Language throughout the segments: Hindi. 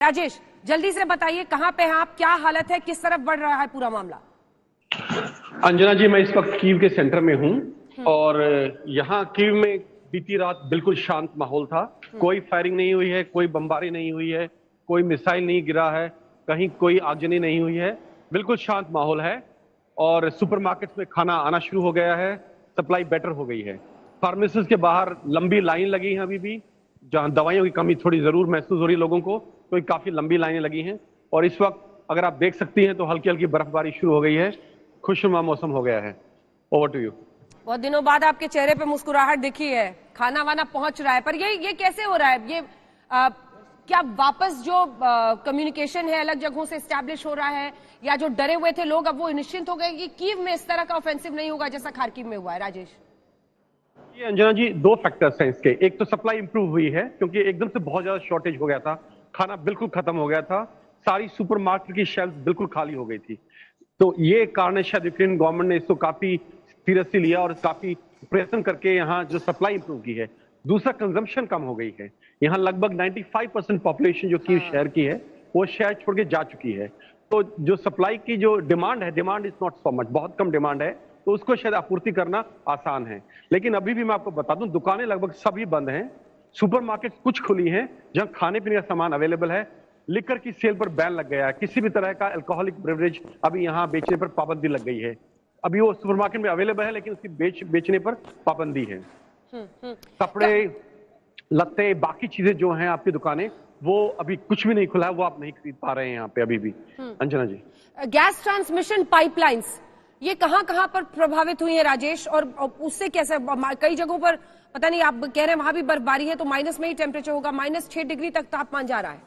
राजेश, जल्दी से बताइए कहां पे हैं आप, क्या हालत है, किस तरफ बढ़ रहा है पूरा मामला? अंजना जी, मैं इस वक्त कीव के सेंटर में हूं और यहाँ कीव में बीती रात बिल्कुल शांत माहौल था। कोई फायरिंग नहीं हुई है, कोई बमबारी नहीं हुई है, कोई मिसाइल नहीं गिरा है, कहीं कोई आगजनी नहीं हुई है। बिल्कुल शांत माहौल है और सुपरमार्केट्स में खाना आना शुरू हो गया है, सप्लाई बेटर हो गई है। फार्मेसीज के बाहर लंबी लाइन लगी है अभी भी, जहां दवाइयों की कमी थोड़ी जरूर महसूस हो रही है लोगों को, तो काफी लंबी लाइनें लगी हैं। और इस वक्त अगर आप देख सकती हैं तो हल्की हल्की बर्फबारी शुरू हो गई है, खुशनुमा मौसम हो गया है। Over to you. बहुत दिनों बाद आपके चेहरे पे मुस्कुराहट दिखी है, खाना वाना पहुंच रहा है, पर ये कैसे हो रहा है? ये क्या वापस जो कम्युनिकेशन है अलग जगहों से एस्टैब्लिश हो रहा है, या जो डरे हुए थे लोग अब वो निश्चिंत हो गए कि कीव में इस तरह का ऑफेंसिव नहीं होगा जैसा खार्किव में हुआ है? राजेश, ये अंजना जी, दो फैक्टर्स हैं इसके। एक तो सप्लाई इंप्रूव हुई है क्योंकि एकदम से बहुत ज्यादा शॉर्टेज हो गया था, खाना बिल्कुल खत्म हो गया था, सारी सुपरमार्केट की शेल्फ बिल्कुल खाली हो गई थी। तो ये कारण है, शायद यूक्रेन गवर्नमेंट ने इसको काफी सीरियसली लिया और काफी प्रयत्न करके यहाँ जो सप्लाई इंप्रूव की है। दूसरा, कंजम्पशन कम हो गई है। यहाँ लगभग 95% पॉपुलेशन जो कीव शहर की है वो शहर छोड़ के जा चुकी है। तो जो सप्लाई की जो डिमांड है, demand is not so much, बहुत कम डिमांड है, तो उसको शायद आपूर्ति करना आसान है। लेकिन अभी भी मैं आपको बता दूं, दुकानें लगभग सभी बंद हैं। सुपरमार्केट कुछ खुली हैं जहां खाने पीने का सामान अवेलेबल है। लिकर की सेल पर बैन लग गया है, किसी भी तरह का अल्कोहलिक बेवरेज अभी यहाँ बेचने पर पाबंदी लग गई है। अभी वो सुपरमार्केट में अवेलेबल है लेकिन उसकी बेचने पर पाबंदी है। कपड़े, लत्ते, बाकी चीजें जो हैं आपकी दुकानें, वो अभी कुछ भी नहीं खुला है, वो आप नहीं खरीद पा रहे हैं यहाँ पे अभी भी। अंजना जी, गैस ट्रांसमिशन पाइपलाइंस ये कहां कहां पर प्रभावित हुई है राजेश, और उससे कैसे? कई जगहों पर पता नहीं, आप कह रहे हैं वहां भी बर्फबारी है तो माइनस में ही टेम्परेचर होगा, -6 डिग्री तक तापमान जा रहा है।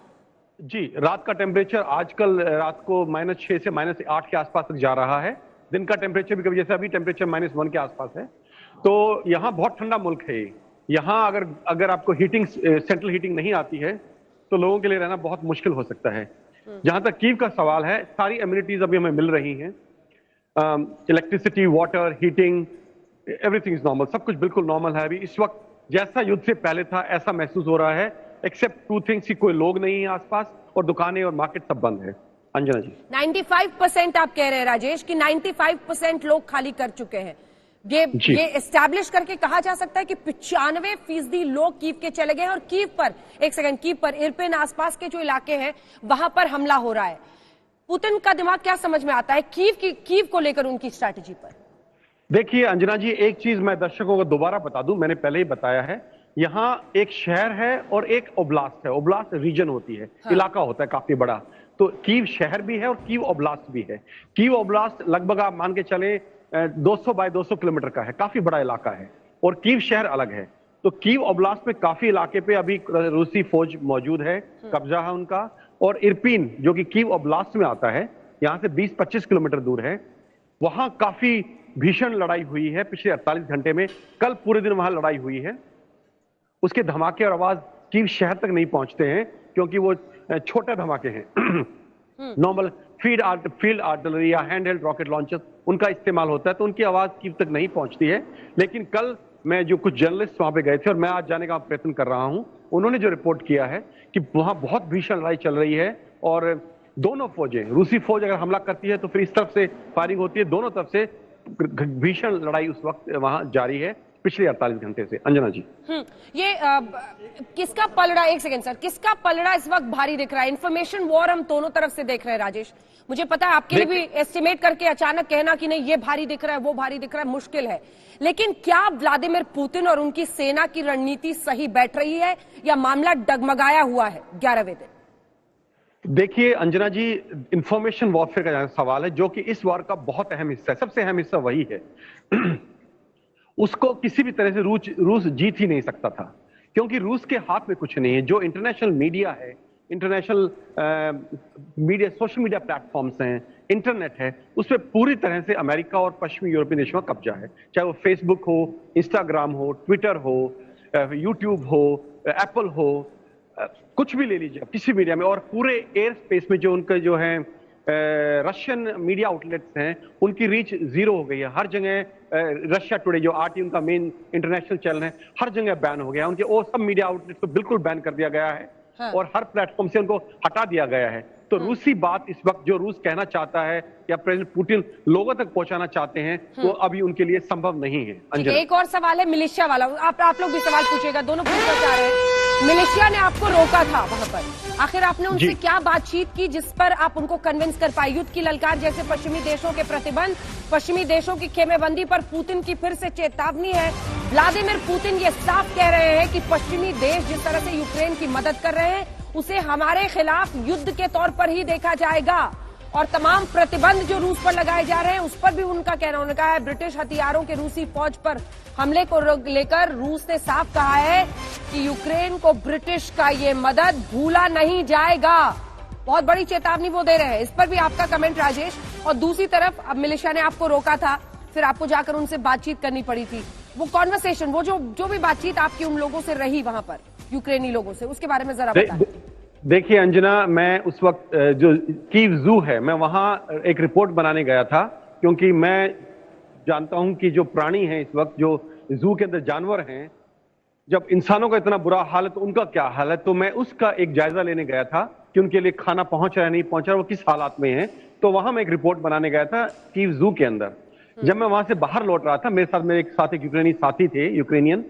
जी, रात का टेम्परेचर आजकल रात को -6 से -8 के आसपास तक जा रहा है। दिन का टेम्परेचर भी कभी, जैसे अभी टेम्परेचर -1 के आसपास है। तो यहाँ बहुत ठंडा मुल्क है। यहाँ अगर आपको हीटिंग, सेंट्रल हीटिंग नहीं आती है तो लोगों के लिए रहना बहुत मुश्किल हो सकता है। जहां तक कीव का सवाल है, सारी एमिनिटीज अभी हमें मिल रही हैं। Electricity, water, heating, everything is normal, सब कुछ बिल्कुल नॉर्मल है। अभी इस वक्त जैसा युद्ध से पहले था ऐसा महसूस हो रहा है, एक्सेप्ट 2 थिंग्स कि कोई लोग नहीं है आसपास और दुकानें और मार्केट सब बंद है। अंजना जी, 95% आप कह रहे हैं राजेश कि 95% लोग खाली कर चुके हैं। ये एस्टैब्लिश करके कहा जा सकता है कि 95% लोग कीव के चले गए हैं, और कीव पर, एक सेकंड, कीव पर, इरपिन आसपास के जो इलाके हैं वहां पर हमला हो रहा है। पुतिन का दिमाग क्या समझ में आता है कीव को लेकर, उनकी स्ट्रैटेजी पर? देखिए अंजना जी, एक चीज मैं दर्शकों को दोबारा बता दूं, मैंने पहले ही बताया है, यहाँ एक शहर है और एक ओब्लास्ट है। ओब्लास्ट रीजन होती है, इलाका होता है काफी बड़ा। तो कीव शहर भी है और कीव ओब्लास्ट भी है। कीव ओब्लास्ट लगभग आप मान के चले 200 बाय 200 किलोमीटर का है, काफी बड़ा इलाका है, और कीव शहर अलग है। तो कीव ओब्लास्ट में काफी इलाके पे अभी रूसी फौज मौजूद है, कब्जा है उनका। और इरपिन जो कि कीव ओब्लास्ट में आता है, यहाँ से 20-25 किलोमीटर दूर है, वहां काफी भीषण लड़ाई हुई है पिछले 48 घंटे में। कल पूरे दिन वहां लड़ाई हुई है। उसके धमाके और आवाज कीव शहर तक नहीं पहुंचते हैं क्योंकि वो छोटे धमाके हैं। नॉर्मल फील्ड आर्टिलरी या हैंड हेल्ड रॉकेट लॉन्चर उनका इस्तेमाल होता है, तो उनकी आवाज कीव तक नहीं पहुंचती है। लेकिन कल मैं, जो कुछ जर्नलिस्ट वहां पे गए थे और मैं आज जाने का प्रयत्न कर रहा हूं, उन्होंने जो रिपोर्ट किया है कि वहां बहुत भीषण लड़ाई चल रही है और दोनों फौजें, रूसी फौज अगर हमला करती है तो फिर इस तरफ से फायरिंग होती है, दोनों तरफ से भीषण लड़ाई उस वक्त वहां जारी है पिछले 48 घंटे से। अंजना जी, ये किसका पलड़ा, एक सेकंड सर, किसका पलड़ा इस वक्त भारी दिख रहा है? इंफॉर्मेशन वॉर हम दोनों तरफ से देख रहे हैं राजेश। मुझे पता है आपके लिए भी एस्टिमेट करके अचानक कहना कि नहीं ये भारी दिख रहा है, वो भारी दिख रहा है, मुश्किल है। लेकिन क्या व्लादिमीर पुतिन और उनकी सेना की रणनीति सही बैठ रही है, या मामला डगमगाया हुआ है 11वें दिन? देखिए अंजना जी, इंफॉर्मेशन वॉरफेयर का सवाल है जो कि इस वार का बहुत अहम हिस्सा है, सबसे अहम हिस्सा वही है। उसको किसी भी तरह से रूस जीत ही नहीं सकता था, क्योंकि रूस के हाथ में कुछ नहीं है। जो इंटरनेशनल मीडिया है, international media, social media platforms हैं, इंटरनेट है, उस पर पूरी तरह से अमेरिका और पश्चिमी यूरोपीय देशों का कब्जा है। चाहे वो फेसबुक हो, इंस्टाग्राम हो, ट्विटर हो, यूट्यूब हो, एप्पल हो, कुछ भी ले लीजिए किसी मीडिया में। और पूरे एयर स्पेस में जो उनका जो है रशियन मीडिया आउटलेट्स हैं, उनकी रीच जीरो हो गई है। हर जगह रशिया टुडे जो RT उनका मेन इंटरनेशनल चैनल है, हर जगह बैन हो गया। उनके वो सब मीडिया आउटलेट्स को बिल्कुल बैन कर दिया गया है। हाँ। और हर प्लेटफॉर्म से उनको हटा दिया गया है। तो रूसी बात इस वक्त जो रूस कहना चाहता है या प्रेसिडेंट पुतिन लोगों तक पहुंचाना चाहते हैं, वो अभी उनके लिए संभव नहीं है। अंजना, एक और सवाल है मिलिशिया वाला, आप लोग भी सवाल पूछिएगा, दोनों पूछना चाह रहे हैं। मिलिशिया ने आपको रोका था वहां पर, आखिर आपने उनसे क्या बातचीत की जिस पर आप उनको कन्विंस कर पाए? युद्ध की ललकार जैसे पश्चिमी देशों के प्रतिबंध, पश्चिमी देशों की खेमेबंदी पर पुतिन की फिर से चेतावनी है। व्लादिमीर पुतिन ये साफ कह रहे हैं कि पश्चिमी देश जिस तरह से यूक्रेन की मदद कर रहे हैं उसे हमारे खिलाफ युद्ध के तौर पर ही देखा जाएगा, और तमाम प्रतिबंध जो रूस पर लगाए जा रहे हैं उस पर भी उनका कहना, उन्होंने कहा है ब्रिटिश हथियारों के रूसी फौज पर हमले को लेकर रूस ने साफ कहा है कि यूक्रेन को ब्रिटिश का ये मदद भूला नहीं जाएगा। बहुत बड़ी चेतावनी वो दे रहे हैं। इस पर भी आपका कमेंट राजेश। और दूसरी तरफ अब मिलिशिया ने आपको रोका था, फिर आपको जाकर उनसे बातचीत करनी पड़ी थी, वो कॉन्वर्सेशन, वो जो भी बातचीत आपकी उन लोगों से रही वहां पर यूक्रेनी लोगों से, उसके बारे में जरा बताएं। देखिए अंजना, मैं उस वक्त जो कीव जू है, मैं वहां एक रिपोर्ट बनाने गया था, क्योंकि मैं जानता हूं कि जो प्राणी हैं इस वक्त, जो जू के अंदर जानवर हैं, जब इंसानों का इतना बुरा हाल है तो उनका क्या हाल है। तो मैं उसका एक जायजा लेने गया था कि उनके लिए खाना पहुंच रहा है नहीं पहुंच रहा, वो किस हालात में है। तो वहां मैं एक रिपोर्ट बनाने गया था कीव जू के अंदर। जब मैं वहां से बाहर लौट रहा था, मेरे साथ मेरे एक यूक्रेनी साथी थे, यूक्रेनियन,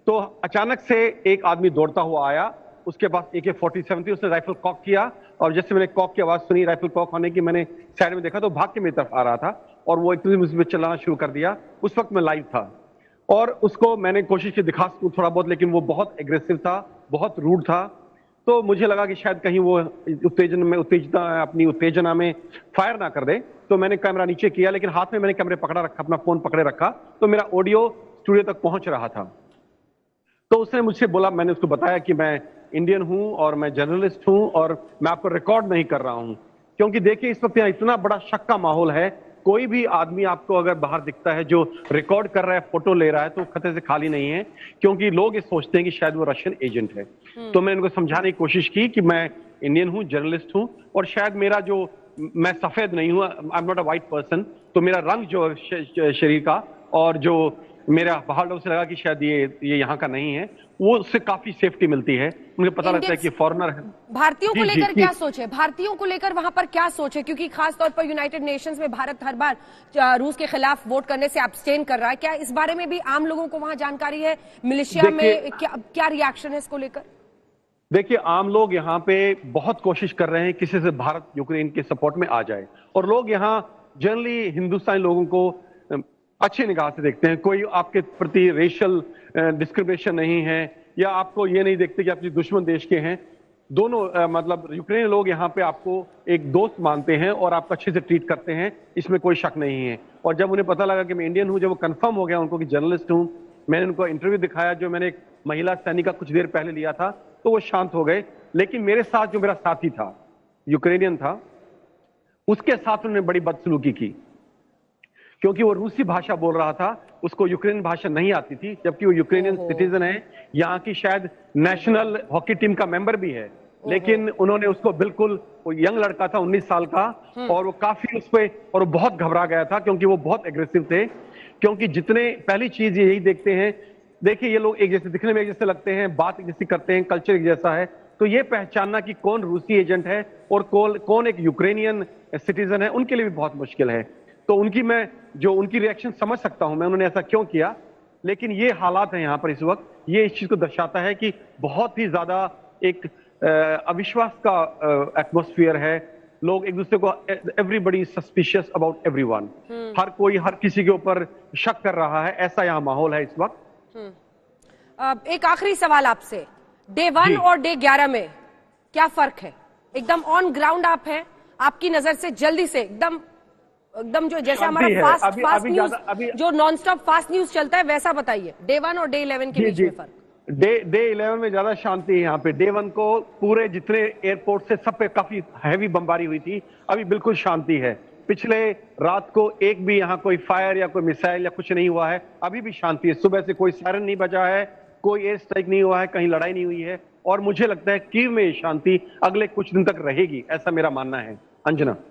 तो अचानक से एक आदमी दौड़ता हुआ आया, उसके पास AK-47 थी, उसने राइफल कॉक किया, और जैसे मैंने कॉक की आवाज सुनी, राइफल कॉक होने की, मैंने साइड में देखा तो भाग के मेरी तरफ आ रहा था, और वो एकदम मुझे चिल्लाना शुरू कर दिया। उस वक्त मैं लाइव था और उसको मैंने कोशिश की दिखा सकूं थोड़ा बहुत, लेकिन वो बहुत एग्रेसिव था, बहुत रूड था। तो मुझे लगा कि शायद कहीं वो अपनी उत्तेजना में फायर ना कर दे, तो मैंने कैमरा नीचे किया, लेकिन हाथ में मैंने कैमरे पकड़ा रखा, अपना फोन पकड़े रखा, तो मेरा ऑडियो स्टूडियो तक पहुंच रहा था। तो उसने मुझसे बोला, मैंने उसको बताया कि मैं इंडियन हूं और मैं जर्नलिस्ट हूं और मैं आपको रिकॉर्ड नहीं कर रहा हूं, क्योंकि देखिए इस वक्त यहाँ इतना बड़ा शक का माहौल है। कोई भी आदमी आपको अगर बाहर दिखता है जो रिकॉर्ड कर रहा है, फोटो ले रहा है, तो खतरे से खाली नहीं है, क्योंकि लोग ये सोचते हैं कि शायद वो रशियन एजेंट है। तो मैंने उनको समझाने की कोशिश की कि मैं इंडियन हूं, जर्नलिस्ट हूं, और शायद मेरा जो, मैं सफेद नहीं हूं, I am not a white person, तो मेरा रंग जो शरीर का और जो मेरा बाहर लोगों से लगा कि शायद ये यहाँ का नहीं है, वो उससे काफी सेफ्टी मिलती है, मुझे पता लगता है कि फॉरेनर है। भारतीयों को लेकर क्या सोच है, भारतीयों को लेकर वहां पर क्या सोच है, क्योंकि खास तौर पर यूनाइटेड नेशंस में भारत हर बार रूस के खिलाफ वोट करने से एब्सटेन कर रहा है, क्या इस बारे में भी आम लोगों को वहां जानकारी है? मिलिशिया में क्या रिएक्शन है इसको लेकर? देखिए, आम लोग यहाँ पे बहुत कोशिश कर रहे हैं किसी से भारत यूक्रेन के सपोर्ट में आ जाए, और लोग यहाँ जनरली हिंदुस्तानी लोगों को अच्छी निगाह से देखते हैं। कोई आपके प्रति रेशियल डिस्क्रिमिनेशन नहीं है, या आपको ये नहीं देखते कि आप दुश्मन देश के हैं। दोनों मतलब यूक्रेनी लोग यहाँ पे आपको एक दोस्त मानते हैं और आपको अच्छे से ट्रीट करते हैं, इसमें कोई शक नहीं है। और जब उन्हें पता लगा कि मैं इंडियन हूँ, जब वो कंफर्म हो गया उनको कि जर्नलिस्ट हूँ, मैंने उनको इंटरव्यू दिखाया जो मैंने एक महिला सैनिक का कुछ देर पहले लिया था, तो वो शांत हो गए। लेकिन मेरे साथ जो मेरा साथी था, यूक्रेनियन था, उसके साथ उन्होंने बड़ी बदसलूकी की, क्योंकि वो रूसी भाषा बोल रहा था, उसको यूक्रेन भाषा नहीं आती थी, जबकि वो यूक्रेनियन सिटीजन है, यहाँ की शायद नेशनल हॉकी टीम का मेंबर भी है। लेकिन उन्होंने उसको बिल्कुल, वो यंग लड़का था 19 साल का, और वो काफी उस पे, और वो बहुत घबरा गया था क्योंकि वो बहुत एग्रेसिव थे। क्योंकि जितने, पहली चीज यही देखते हैं, देखिए ये लोग एक जैसे दिखने में एक जैसे लगते हैं, बात एक जैसी करते हैं, कल्चर एक जैसा है, तो ये पहचानना कि कौन रूसी एजेंट है और कौन एक यूक्रेनियन सिटीजन है, उनके लिए भी बहुत मुश्किल है। तो मैं जो उनकी रिएक्शन समझ सकता हूं मैं, उन्होंने ऐसा क्यों किया, लेकिन ये हालात हैं यहाँ पर इस वक्त, ये इस चीज को दर्शाता है कि बहुत ही ज्यादा एक अविश्वास का एटमॉस्फेयर है। लोग एक दूसरे को, एवरीबडी सस्पिशियस अबाउट एवरीवन, हर कोई हर किसी के ऊपर शक कर रहा है, ऐसा यहाँ माहौल है इस वक्त। एक आखिरी सवाल आपसे, डे 1 और डे 11 में क्या फर्क है? एकदम ऑन ग्राउंड आप हैं, आपकी नजर से जल्दी से एकदम जो जैसे हमारा फास्ट न्यूज, जो नॉन स्टॉप फास्ट न्यूज चलता है, वैसा बताइए, डे 1 और डे 11 के बीच में फर्क। डे 11 में ज्यादा शांति है यहाँ पे। डे 1 को पूरे जितने एयरपोर्ट से सब पे काफी हैवी बमबारी हुई थी, अभी बिल्कुल शांति है। पिछले रात को एक भी यहाँ कोई फायर या कोई मिसाइल या कुछ नहीं हुआ है, अभी भी शांति है। सुबह से कोई सायरन नहीं बजा है, कोई एयर स्ट्राइक नहीं हुआ है, कहीं लड़ाई नहीं हुई है, और मुझे लगता है कीव में शांति अगले कुछ दिन तक रहेगी, ऐसा मेरा मानना है। अंजना।